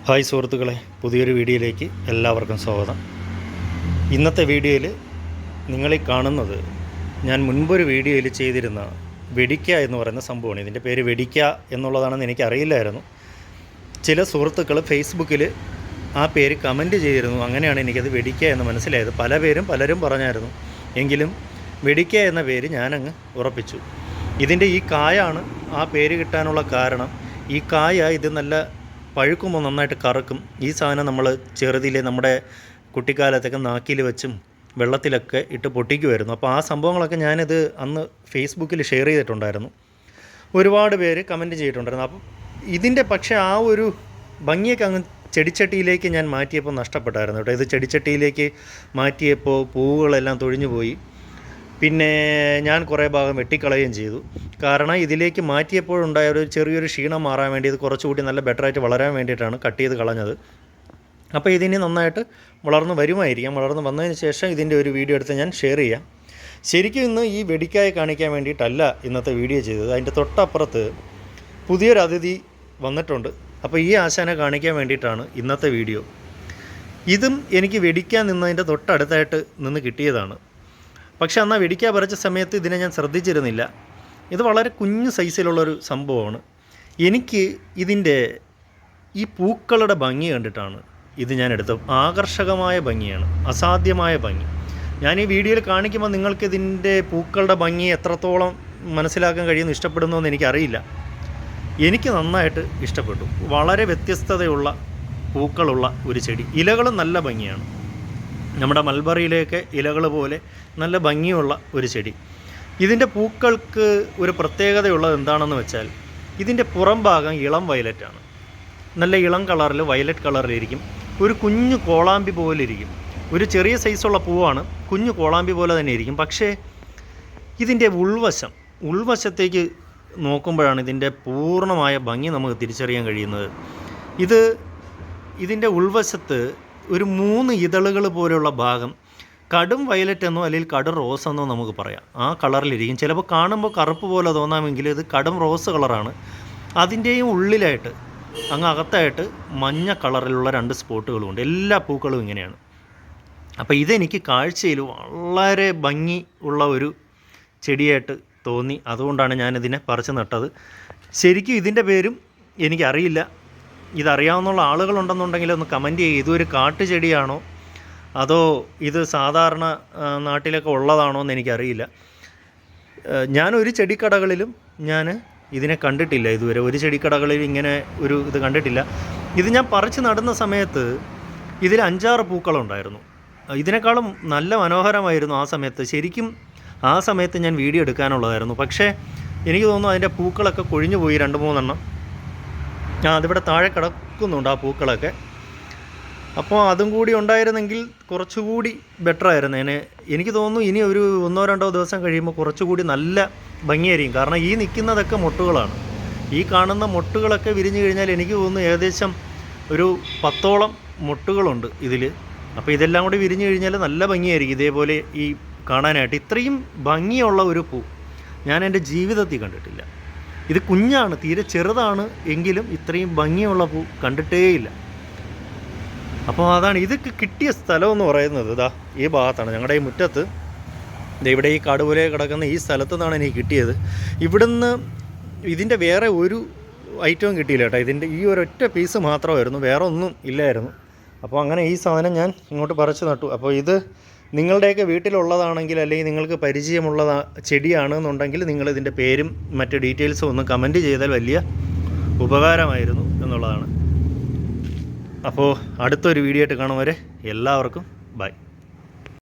Hi സുഹൃത്തുക്കളെ, പുതിയൊരു വീഡിയോയിലേക്ക് എല്ലാവർക്കും സ്വാഗതം. ഇന്നത്തെ വീഡിയോയിൽ നിങ്ങളീ കാണുന്നത് ഞാൻ മുൻപൊരു വീഡിയോയിൽ ചെയ്തിരുന്ന വെടിക്ക എന്ന് പറയുന്ന സംഭവമാണ്. ഇതിൻ്റെ പേര് വെടിക്ക എന്നുള്ളതാണെന്ന് എനിക്കറിയില്ലായിരുന്നു. ചില സുഹൃത്തുക്കൾ ഫേസ്ബുക്കിൽ ആ പേര് കമൻറ്റ് ചെയ്തിരുന്നു. അങ്ങനെയാണ് എനിക്കത് വെടിക്ക എന്ന് മനസ്സിലായത്. പലരും പറഞ്ഞായിരുന്നു. എങ്കിലും വെടിക്ക എന്ന പേര് ഞാനങ്ങ് ഉറപ്പിച്ചു. ഇതിൻ്റെ ഈ കായാണ് ആ പേര് കിട്ടാനുള്ള കാരണം. ഈ കായ ഇത് നല്ല പഴുക്കുമ്പോൾ നന്നായിട്ട് കറക്കും. ഈ സാധനം നമ്മൾ ചെറുതിലെ നമ്മുടെ കുട്ടിക്കാലത്തൊക്കെ നാക്കിൽ വെച്ചും വെള്ളത്തിലൊക്കെ ഇട്ട് പൊട്ടിക്കുമായിരുന്നു. അപ്പോൾ ആ സംഭവങ്ങളൊക്കെ ഞാനിത് അന്ന് ഫേസ്ബുക്കിൽ ഷെയർ ചെയ്തിട്ടുണ്ടായിരുന്നു. ഒരുപാട് പേര് കമൻറ്റ് ചെയ്തിട്ടുണ്ടായിരുന്നു. അപ്പം ഇതിൻ്റെ പക്ഷേ ആ ഒരു ഭംഗിയൊക്കെ അങ്ങ് ചെടിച്ചട്ടിയിലേക്ക് ഞാൻ മാറ്റിയപ്പോൾ നഷ്ടപ്പെട്ടായിരുന്നു കേട്ടോ. ഇത് ചെടിച്ചട്ടിയിലേക്ക് മാറ്റിയപ്പോൾ പൂവുകളെല്ലാം തൊഴിഞ്ഞു പോയി. പിന്നെ ഞാൻ കുറേ ഭാഗം വെട്ടിക്കളയുകയും ചെയ്തു. കാരണം ഇതിലേക്ക് മാറ്റിയപ്പോഴുണ്ടായ ഒരു ചെറിയൊരു ക്ഷീണം മാറാൻ വേണ്ടി, ഇത് കുറച്ചുകൂടി നല്ല ബെറ്ററായിട്ട് വളരാൻ വേണ്ടിയിട്ടാണ് കട്ട് ചെയ്ത് കളഞ്ഞത്. അപ്പോൾ ഇതിന് നന്നായിട്ട് വളർന്ന് വരുമായിരിക്കാം. വളർന്ന് വന്നതിന് ശേഷം ഇതിൻ്റെ ഒരു വീഡിയോ എടുത്ത് ഞാൻ ഷെയർ ചെയ്യാം. ശരിക്കും ഇന്ന് ഈ വെടിക്കായ കാണിക്കാൻ വേണ്ടിയിട്ടല്ല ഇന്നത്തെ വീഡിയോ ചെയ്തത്. അതിൻ്റെ തൊട്ടപ്പുറത്ത് പുതിയൊരു അതിഥി വന്നിട്ടുണ്ട്. അപ്പോൾ ഈ ആശാനെ കാണിക്കാൻ വേണ്ടിയിട്ടാണ് ഇന്നത്തെ വീഡിയോ. ഇതും എനിക്ക് വെടിക്കാൻ നിന്നതിൻ്റെ തൊട്ടടുത്തായിട്ട് നിന്ന് കിട്ടിയതാണ്. പക്ഷേ എന്നാൽ വെടിക്ക പറിച്ച സമയത്ത് ഇതിനെ ഞാൻ ശ്രദ്ധിച്ചിരുന്നില്ല. ഇത് വളരെ കുഞ്ഞു സൈസിലുള്ളൊരു സംഭവമാണ്. എനിക്ക് ഇതിൻ്റെ ഈ പൂക്കളുടെ ഭംഗി കണ്ടിട്ടാണ് ഇത് ഞാൻ എടുത്തത്. ആകർഷകമായ ഭംഗിയാണ്, അസാധ്യമായ ഭംഗി. ഞാൻ ഈ വീഡിയോയിൽ കാണിക്കുമ്പോൾ നിങ്ങൾക്ക് ഇതിൻ്റെ പൂക്കളുടെ ഭംഗി എത്രത്തോളം മനസ്സിലാക്കാൻ കഴിയുമെന്ന് ഇഷ്ടപ്പെടുന്നതെന്ന് എനിക്കറിയില്ല. എനിക്ക് നന്നായിട്ട് ഇഷ്ടപ്പെട്ടു. വളരെ വ്യത്യസ്തതയുള്ള പൂക്കളുള്ള ഒരു ചെടി. ഇലകളും നല്ല ഭംഗിയാണ്. നമ്മുടെ മൽബറിയിലേക്ക് ഇലകൾ പോലെ നല്ല ഭംഗിയുള്ള ഒരു ചെടി. ഇതിൻ്റെ പൂക്കൾക്ക് ഒരു പ്രത്യേകതയുള്ളത് എന്താണെന്ന് വെച്ചാൽ ഇതിൻ്റെ പുറം ഭാഗം ഇളം വയലറ്റാണ്. നല്ല ഇളം കളറിൽ വയലറ്റ് കളറിലിരിക്കും. ഒരു കുഞ്ഞു കോളാമ്പി പോലെ ഇരിക്കും. ഒരു ചെറിയ സൈസുള്ള പൂവാണ്, കുഞ്ഞു കോളാമ്പി പോലെ തന്നെ ഇരിക്കും. പക്ഷേ ഇതിൻ്റെ ഉൾവശത്തേക്ക് നോക്കുമ്പോഴാണ് ഇതിൻ്റെ പൂർണ്ണമായ ഭംഗി നമുക്ക് തിരിച്ചറിയാൻ കഴിയുന്നത്. ഇതിൻ്റെ ഉൾവശത്ത് ഒരു 3 ഇതളുകൾ പോലെയുള്ള ഭാഗം കടും വയലറ്റ് എന്നോ അല്ലെങ്കിൽ കടും റോസ് എന്നോ നമുക്ക് പറയാം. ആ കളറിലിരിക്കും. ചിലപ്പോൾ കാണുമ്പോൾ കറുപ്പ് പോലെ തോന്നാമെങ്കിലും ഇത് കടും റോസ് കളറാണ്. അതിൻ്റെയും ഉള്ളിലായിട്ട് അങ്ങ് അകത്തായിട്ട് മഞ്ഞ കളറിലുള്ള 2 സ്പോട്ടുകളുമുണ്ട്. എല്ലാ പൂക്കളും ഇങ്ങനെയാണ്. അപ്പോൾ ഇതെനിക്ക് കാഴ്ചയിൽ വളരെ ഭംഗി ഉള്ള ഒരു ചെടിയായിട്ട് തോന്നി. അതുകൊണ്ടാണ് ഞാനിതിനെ പറിച്ച് നട്ടത്. ശരിക്കും ഇതിൻ്റെ പേരും എനിക്കറിയില്ല. ഇതറിയാവുന്ന ആളുകളുണ്ടെന്നുണ്ടെങ്കിൽ ഒന്ന് കമൻറ്റ് ചെയ്യുക. ഇതൊരു കാട്ടുചെടിയാണോ അതോ ഇത് സാധാരണ നാട്ടിലൊക്കെ ഉള്ളതാണോ എന്ന് എനിക്കറിയില്ല. ഞാനൊരു ചെടിക്കടകളിലും ഇതിനെ കണ്ടിട്ടില്ല ഇതുവരെ. ഒരു ചെടിക്കടകളിൽ ഇങ്ങനെ ഇത് കണ്ടിട്ടില്ല. ഇത് ഞാൻ പറിച്ച് നടുന്ന സമയത്ത് ഇതിൽ 5-6 പൂക്കളുണ്ടായിരുന്നു. ഇതിനേക്കാളും നല്ല മനോഹരമായിരുന്നു ആ സമയത്ത്. ശരിക്കും ആ സമയത്ത് ഞാൻ വീഡിയോ എടുക്കാനുള്ളതായിരുന്നു. പക്ഷേ എനിക്ക് തോന്നുന്നു അതിൻ്റെ പൂക്കളൊക്കെ കൊഴിഞ്ഞു പോയി 2-3 എണ്ണം. അതിവിടെ താഴെ കിടക്കുന്നുണ്ട് ആ പൂക്കളൊക്കെ. അപ്പോൾ അതും കൂടി ഉണ്ടായിരുന്നെങ്കിൽ കുറച്ചുകൂടി ബെറ്ററായിരുന്നേനെ. എനിക്ക് തോന്നുന്നു ഇനി ഒരു 1-2 ദിവസം കഴിയുമ്പോൾ കുറച്ചുകൂടി നല്ല ഭംഗിയായിരിക്കും. കാരണം ഈ നിൽക്കുന്നതൊക്കെ മൊട്ടുകളാണ്. ഈ കാണുന്ന മൊട്ടുകളൊക്കെ വിരിഞ്ഞു കഴിഞ്ഞാൽ എനിക്ക് തോന്നുന്നു ഏകദേശം ഒരു 10ഓളം മൊട്ടുകളുണ്ട് ഇതിൽ. അപ്പോൾ ഇതെല്ലാം കൂടി വിരിഞ്ഞു കഴിഞ്ഞാൽ നല്ല ഭംഗിയായിരിക്കും. ഇതേപോലെ ഈ കാണാനായിട്ട് ഇത്രയും ഭംഗിയുള്ള ഒരു പൂ ഞാൻ എൻ്റെ ജീവിതത്തിൽ കണ്ടിട്ടില്ല. ഇത് കുഞ്ഞാണ്, തീരെ ചെറുതാണ്, എങ്കിലും ഇത്രയും ഭംഗിയുള്ള പൂ കണ്ടിട്ടേയില്ല. അപ്പോൾ അതാണ് ഇതൊക്കെ കിട്ടിയ സ്ഥലം എന്ന് പറയുന്നത്. ഇതാ ഈ ഭാഗത്താണ്, ഞങ്ങളുടെ ഈ മുറ്റത്ത്. ഇവിടെ ഈ കാട് പോലെ കിടക്കുന്ന ഈ സ്ഥലത്തു നിന്നാണ് എനിക്ക് കിട്ടിയത്. ഇവിടുന്ന് ഇതിൻ്റെ വേറെ ഒരു ഐറ്റവും കിട്ടിയില്ല കേട്ടോ. ഇതിൻ്റെ ഈ ഒരൊറ്റ പീസ് മാത്രമായിരുന്നു, വേറെ ഒന്നും ഇല്ലായിരുന്നു. അപ്പോൾ അങ്ങനെ ഈ സാധനം ഞാൻ ഇങ്ങോട്ട് പറിച്ച് നട്ടു. അപ്പോൾ ഇത് നിങ്ങളുടെയൊക്കെ വീട്ടിലുള്ളതാണെങ്കിൽ അല്ലെങ്കിൽ നിങ്ങൾക്ക് പരിചയമുള്ള ചെടിയാണെന്നുണ്ടെങ്കിൽ നിങ്ങളിതിൻ്റെ പേരും മറ്റ് ഡീറ്റെയിൽസും ഒന്ന് കമൻറ്റ് ചെയ്താൽ വലിയ ഉപകാരമായിരുന്നു എന്നുള്ളതാണ്. അപ്പോൾ അടുത്തൊരു വീഡിയോ ആയിട്ട് കാണും വരെ എല്ലാവർക്കും ബൈ.